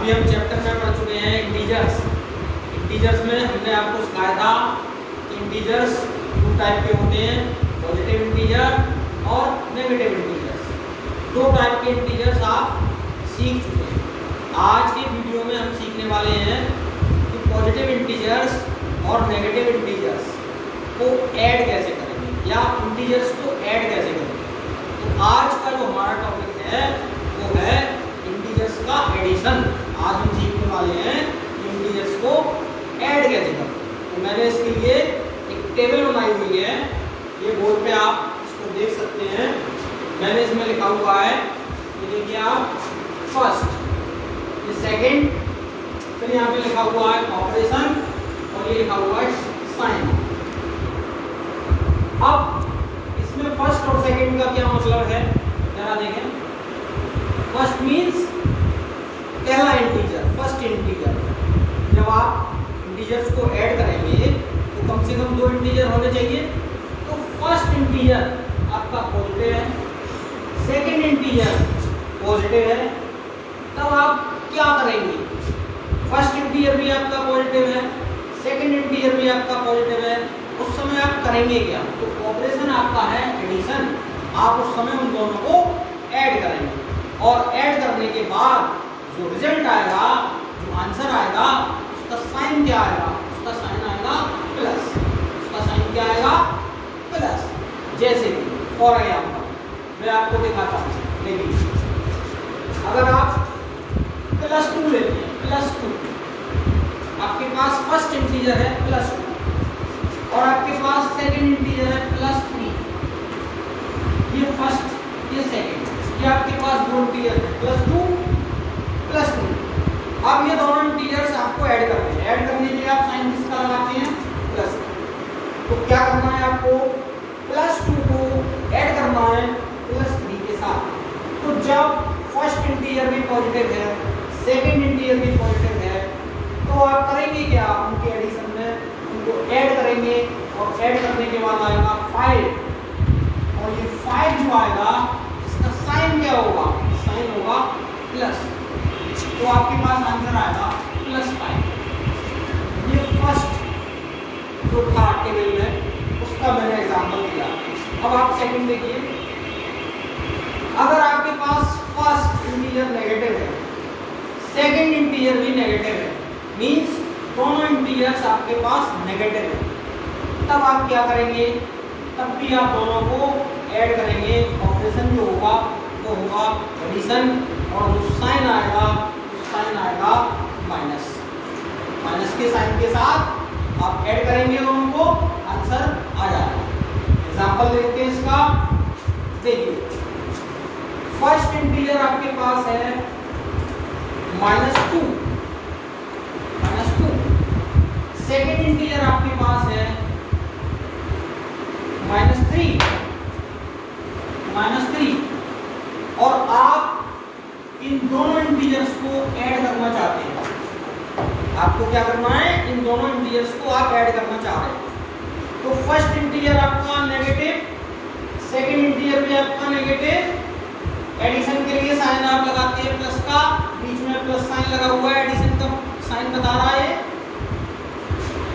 अभी हम चैप्टर में पढ़ चुके हैं इंटीजर्स। इंटीजर्स में हमने आपको सिखाया था कि इंटीजर्स दो टाइप के होते हैं, पॉजिटिव इंटीजर और नेगेटिव इंटीजर्स। दो टाइप के इंटीजर्स आप सीख चुके हैं। आज के वीडियो में हम सीखने वाले हैं कि पॉजिटिव इंटीजर्स और नेगेटिव इंटीजर्स को ऐड कैसे करेंगे या इंटीजर्स को ऐड कैसे करेंगे। तो आज का जो हमारा टॉपिक है वो है इंटीजर्स का एडिशन। आज हम सीखने वाले हैं इंटीजर्स को ऐड कैसे करें। तो मैंने इसके लिए एक टेबल बनाई हुई है, ये बोर्ड पे आप इसको देख सकते हैं। मैंने इसमें लिखा हुआ है, ये देखिए आप, फर्स्ट, ये सेकंड, फिर यहाँ पे लिखा हुआ है ऑपरेशन और ये लिखा हुआ है साइन। अब इसमें फर्स्ट और सेकंड का क्या मतलब है जरा देखें। फर्स्ट मींस पहला इंटीजर, फर्स्ट इंटीजर। जब आप इंटीजर्स को ऐड करेंगे तो कम से कम दो इंटीजर होने चाहिए। तो फर्स्ट इंटीजर आपका पॉजिटिव है, सेकंड इंटीजर पॉजिटिव है, तब आप क्या करेंगे। फर्स्ट इंटीजर भी आपका पॉजिटिव है, सेकंड इंटीजर भी आपका पॉजिटिव है, उस समय आप करेंगे क्या। तो ऑपरेशन आपका है एडिशन। आप उस समय उन दोनों को ऐड करेंगे और ऐड करने के बाद जो रिजल्ट आएगा, जो आंसर आएगा, उसका साइन क्या आएगा। उसका साइन आएगा प्लस। उसका साइन क्या आएगा, प्लस। जैसे फॉर एग्जाम्पल मैं आपको दिखाता हूँ, देखिए अगर आप +2 लेते हैं, +2, आपके पास फर्स्ट इंटीजर है +2 और आपके पास सेकंड इंटीजर है +3। ये फर्स्ट, ये सेकंड, ये आपके पास दो इंटीजर है +2 +3। अब ये दोनों इंटीजर्स आपको ऐड करने हैं। ऐड करने के लिए आप साइन किसका लगाते हैं, प्लस। तो क्या करना है आपको, +2 को ऐड करना है +3 के साथ। तो जब फर्स्ट इंटीजर भी पॉजिटिव है, सेकंड इंटीजर भी पॉजिटिव है, तो आप करेंगे क्या, उनके एडिशन में उनको ऐड करेंगे और ऐड करने के बाद आएगा 5 और ये 5 जो आएगा इसका साइन क्या होगा, साइन होगा प्लस। तो आपके पास आंसर आएगा +5। ये फर्स्ट जो था टेबल में उसका मैंने एग्जांपल दिया। अब आप सेकंड देखिए, अगर आपके पास फर्स्ट इंटीजर नेगेटिव है, सेकंड इंटीजर भी नेगेटिव है, मींस दोनों इंटीजर्स आपके पास नेगेटिव है, तब आप क्या करेंगे, तब भी आप दोनों को ऐड करेंगे। ऑपरेशन जो होगा वो होगा एडिशन और जो साइन आएगा, साइन आएगा माइनस। माइनस के साइन के साथ आप ऐड करेंगे दोनों को, आंसर आ जाएगा। एग्जांपल देखते हैं इसका। देखिए फर्स्ट इंटीजर आपके पास है -2, सेकेंड इंटीजर आपके पास है -3 और आप इन दोनों इंटीजर्स को ऐड करना चाहते हैं। आपको क्या करना है, इन दोनों इंटीजर्स को आप ऐड करना चाह रहे हैं। तो फर्स्ट इंटीजर आपका नेगेटिव, सेकेंड इंटीजर भी आपका नेगेटिव। एडिशन के लिए साइन आप लगाते हैं प्लस का, बीच में प्लस साइन लगा हुआ है, एडिशन का साइन बता रहा है।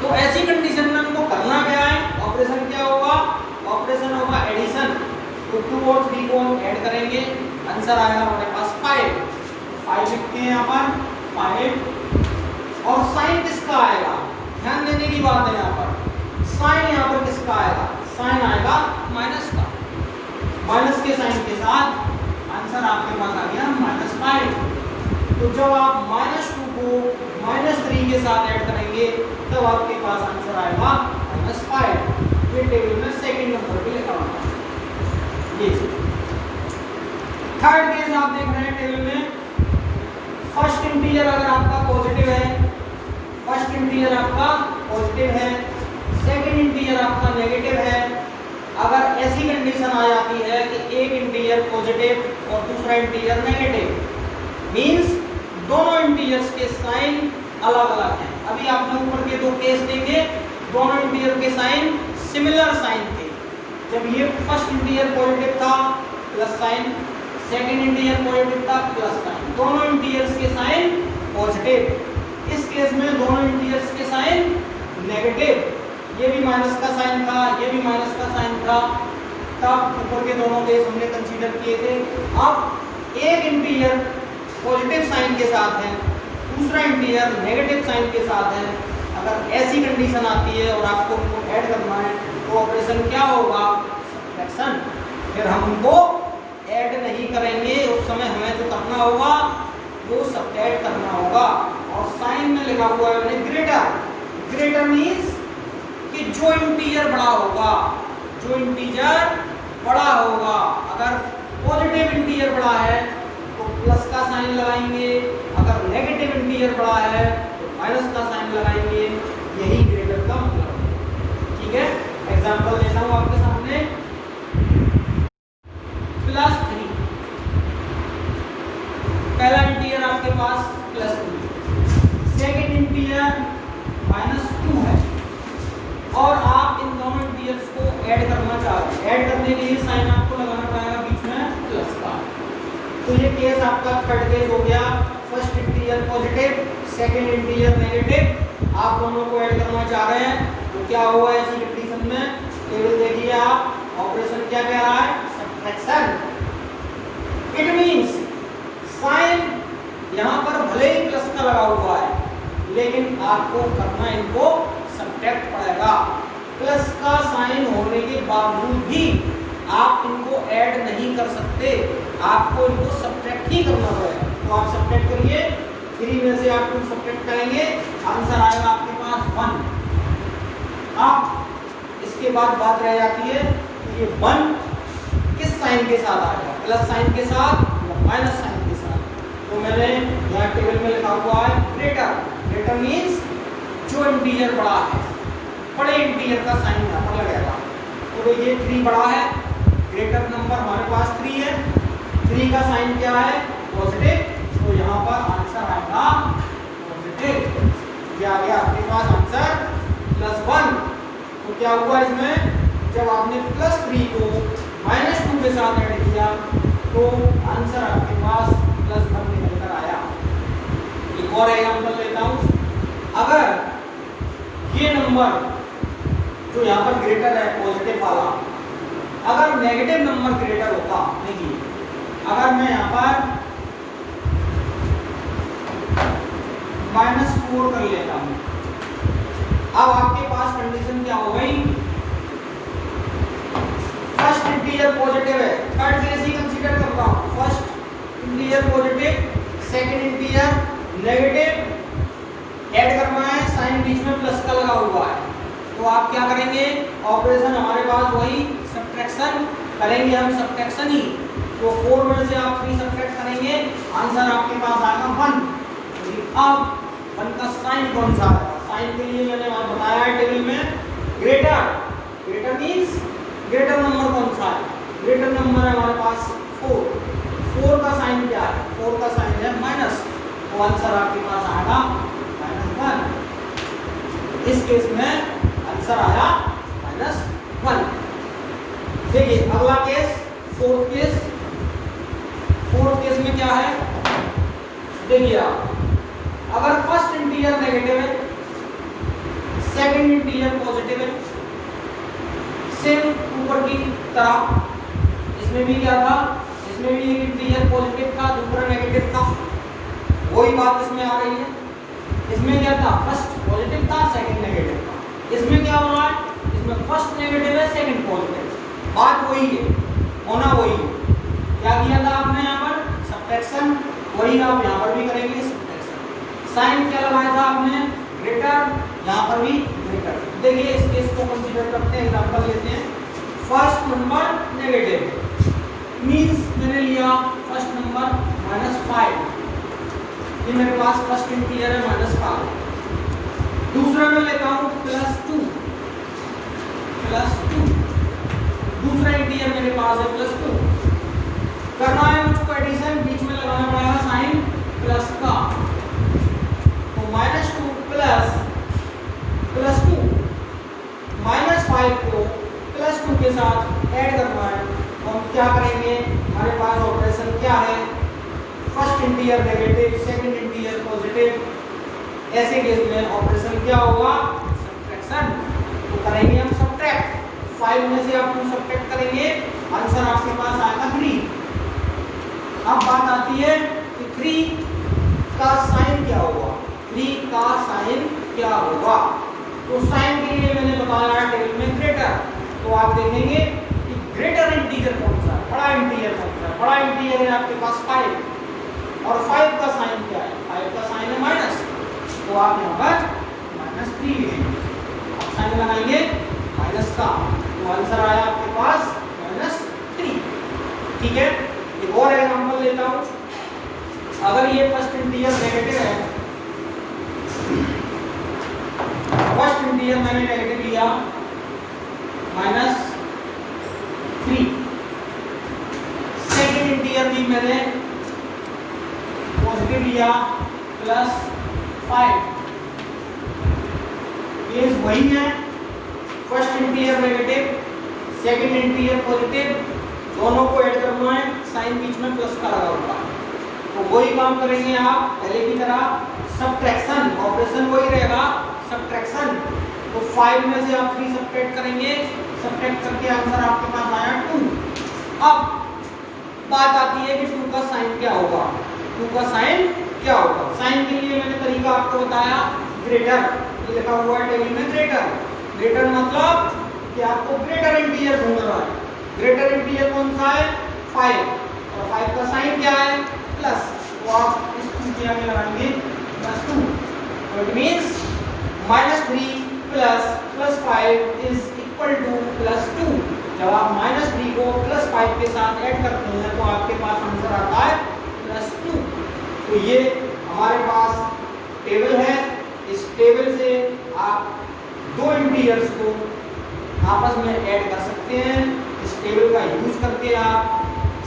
तो ऐसी कंडीशन में हमको करना क्या है, ऑपरेशन क्या होगा, ऑपरेशन होगा एडिशन। तो 2 और 3 को हम ऐड करेंगे, आंसर आएगा हमारे पास 5 लिखते हैं यहाँ पर 5। और साइन किसका आएगा, ध्यान देने की बात है यहाँ पर। साइन यहाँ पर किसका आएगा, साइन आएगा माइनस का। माइनस के साइन के साथ आंसर आपके पास आ गया -5। तो जब आप -2 को -3 के साथ ऐड करेंगे तब आपके पास आंसर आएगा -5। ये टेबल में सेकंड नंबर पे लिखा हुआ है। ये थर्ड केस आप देख रहे हैं टेबल में। फर्स्ट इंटीजर अगर आपका पॉजिटिव है, फर्स्ट इंटीजर आपका पॉजिटिव है, सेकंड इंटीजर आपका नेगेटिव है। अगर ऐसी कंडीशन आ जाती है कि एक इंटीजर पॉजिटिव और दूसरा इंटीजर नेगेटिव, मींस दोनों इंटीजर्स के साइन अलग अलग हैं। अभी आपने ऊपर के दो केस देंगे, दोनों इंटीजर के साइन सिमिलर साइन थे। जब ये फर्स्ट इंटीजर पॉजिटिव था plus sign, second integer positive था प्लस साइन, दोनों इंटीजर्स के साइन नेगेटिव। इस केस में दोनों इंटीजर्स के साइन नेगेटिव, ये भी माइनस का साइन था, ये भी माइनस का साइन था, तब ऊपर के दोनों केस हमने कंसीडर किए थे। अब एक इंटीजर पॉजिटिव साइन के साथ है, दूसरा इंटीजर नेगेटिव साइन के साथ है। अगर ऐसी कंडीशन आती है और आपको उनको ऐड करना है तो ऑपरेशन क्या होगा? सब्ट्रैक्शन। फिर हम उनको ऐड नहीं करेंगे, उस समय हमें जो करना होगा वो सब्ट्रैक्ट करना होगा। और साइन में लिखा हुआ है मैंने ग्रेटर। ग्रेटर मीन्स कि जो इंटीजर बड़ा होगा, जो इंटीजर बड़ा होगा, अगर पॉजिटिव इंटीजर बड़ा है तो प्लस का साइन लगाएंगे, अगर नेगेटिव इंटीजर बड़ा है तो माइनस का साइन लगाएंगे। यही ग्रेटर का मतलब है। ठीक है, एग्जांपल लेता हूं आपके सामने। +3, पहला इंटीजर आपके पास +3, सेकेंड इंटीजर -2 है और आप इन दोनों इंटीजर्स को ऐड करना चाह रहे हैं। ऐड करने के लिए साइन आपको लगाना पड़ेगा बीच में प्लस का। तो ये केस आपका थर्ड केस हो गया। First integer positive, second integer negative, आप दोनों को ऐड करना चाह रहे हैं तो क्या होगा ऐसी कंडीशन में? टेबल देखिए आप, ऑपरेशन क्या कह रहा है? सब्ट्रैक्शन। इट मींस साइन यहाँ पर भले ही प्लस का लगा हुआ है लेकिन आपको करना इनको सब्ट्रैक्ट पड़ेगा। प्लस का साइन होने के बावजूद भी आप इनको ऐड नहीं कर सकते, आपको इनको सब्ट्रैक्ट ही करना पड़ेगा। तो आप सब्ट्रैक्ट करिए, 3 में से आप कुछ सब्ट्रैक्ट करेंगे, आंसर आएगा आपके पास 1। अब इसके बाद बात रह जाती है ये 1 किस साइन के साथ आएगा? प्लस साइन के साथ या माइनस साइन के साथ? तो मैंने यहाँ टेबल में लिखा हुआ है ग्रेटर। ग्रेटर मीन्स जो इंटीजर बड़ा है, बड़े इंटीजर का साइन यहाँ पर लगेगा। तो देखिए 3 बड़ा है, ग्रेटर नंबर हमारे पास 3 है, 3 का साइन क्या है? पॉजिटिव। तो यहाँ पर आंसर आएगा पॉजिटिव। ये आ गया आपके पास आंसर +1। तो क्या हुआ इसमें? जब आपने +3 को -2 के साथ ऐड किया तो आंसर आपके पास +1 निकल कर आया। एक और एग्जांपल लेता हूँ। अगर ये नंबर जो यहाँ पर ग्रेटर है पॉजिटिव वाला, अगर नेगेटिव नंबर ग्रेटर होता, देखिए अगर मैं यहाँ पर -4 कर लेता हूँ, अब आपके पास कंडीशन क्या हो गई? फर्स्ट इंटीजर पॉजिटिव है, थर्ड केस ही कंसीडर कर रहा हूँ। First integer positive, second integer negative, add करना है, साइन बीच में प्लस का लगा हुआ है। तो आप क्या करेंगे? ऑपरेशन हमारे पास वही सब्ट्रैक्शन करेंगे हम, सब्ट्रैक्शन ही। तो 4 में से आप 3 सब्ट्रैक्ट करेंगे, आंसर आपके पास आएगा 1। अब 1 का साइन कौन सा है? साइन के लिए मैंने वहां बताया है टेबल में greater. Greater means greater number कौन सा है? ग्रेटर नंबर है हमारे पास 4। 4 का साइन क्या है? 4 का साइन है माइनस। तो आंसर आपके पास आएगा -1। इस केस में आंसर आया -1। देखिए अगला case, fourth case. Fourth case में क्या है? देखिए आप, अगर फर्स्ट इंटीजर नेगेटिव है, सेकंड इंटीजर पॉजिटिव है, सेम ऊपर की तरह इसमें भी क्या था? इसमें भी एक इंटीजर पॉजिटिव था, दूसरा नेगेटिव था, वही बात इसमें आ रही है। इसमें क्या था? फर्स्ट पॉजिटिव था, सेकंड नेगेटिव था। इसमें क्या हो रहा है? इसमें फर्स्ट नेगेटिव है, सेकंड पॉजिटिव। बात वही है, होना वही है। क्या किया था आपने यहाँ पर? सब्ट्रैक्शन। वही आप यहाँ पर भी करेंगे सब्ट्रैक्शन। साइन क्या लगाया था आपने? ग्रेटर, यहाँ पर भी ग्रेटर। देखिए इस केस को कंसीडर करते हैं, एग्जांपल लेते हैं। फर्स्ट नंबर नेगेटिव मींस मैंने लिया फर्स्ट नंबर -5, ये मेरे पास फर्स्ट इंटीजर है -5। दूसरा मैं लेता हूँ +2, दूसरा इंटीजर मेरे पास है +2। करना है मुझको एडिशन, बीच में लगाना पड़ेगा साइन प्लस का। तो -2 प्लस +2, -5 को +2 के साथ ऐड करना है। तो हम क्या करेंगे? हमारे पास ऑपरेशन क्या है? First integer negative, second integer positive, ऐसे केस में ऑपरेशन क्या होगा, सब्ट्रैक्शन। तो करेंगे हम सब्ट्रैक्ट, 5 में से आप 2 सब्ट्रैक्ट करेंगे, आंसर आपके पास आएगा 3। अब बात आती है कि 3 का साइन क्या होगा, 3 का साइन क्या होगा। तो साइन के लिए मैंने बताया टेबल में ग्रेटर, तो आप देखेंगे कि ग्रेटर इंटीजर कौन सा है, बड़ा इंटीजर कौन सा है। बड़ा इंटीजर है आपके पास 5, और 5 का साइन क्या है, 5 का साइन है माइनस, तो आप यहाँ पर -3 लिखेंगे। आप साइन लगाएंगे माइनस का, तो आंसर आया आपके पास -3। ठीक है, एक और एग्जांपल लेता हूँ। अगर ये फर्स्ट इंटीजर नेगेटिव है, फर्स्ट इंटीजर मैंने नेगेटिव लिया -3, सेकेंड इंटीजर भी मैंने पॉजिटिव लिया +5। ये वही है, first integer negative, second integer positive, दोनों को ऐड करना है, साइन बीच में प्लस का लगा होगा। तो वही काम करेंगे आप पहले की तरह, सब्ट्रैक्शन, ऑपरेशन वही रहेगा सब्ट्रैक्शन। तो 5 में से आप 3 सब्ट्रैक्ट करेंगे, सब्ट्रैक्ट करके आंसर आपके पास आया 2। अब बात आती है कि 2 का साइन क्या होगा, 2 का साइन क्या होगा। साइन के लिए मैंने तरीका आपको बताया, ग्रेटर, ये लिखा हुआ है टेबल में ग्रेटर। ग्रेटर मतलब कि आपको ग्रेटर इंटीजर ढूंढना है। ग्रेटर इंटीजर कौन सा है, 5, और 5 का साइन क्या है, प्लस, तो आप इस 2 के आगे लगाएंगे +2, तो it means -3 + +5 is equal to +2। जब आप -3 को +5 के साथ ऐड करते हैं तो आपके पास आंसर आता है +2। तो ये हमारे पास टेबल है, इस टेबल से आप 2 इंटीजर्स को आपस में ऐड कर सकते हैं। इस टेबल का यूज करके आप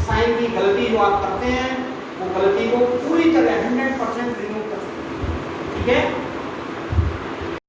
साइन की गलती जो आप करते हैं वो गलती को पूरी तरह 100% रिमूव कर सकते हैं। ठीक है।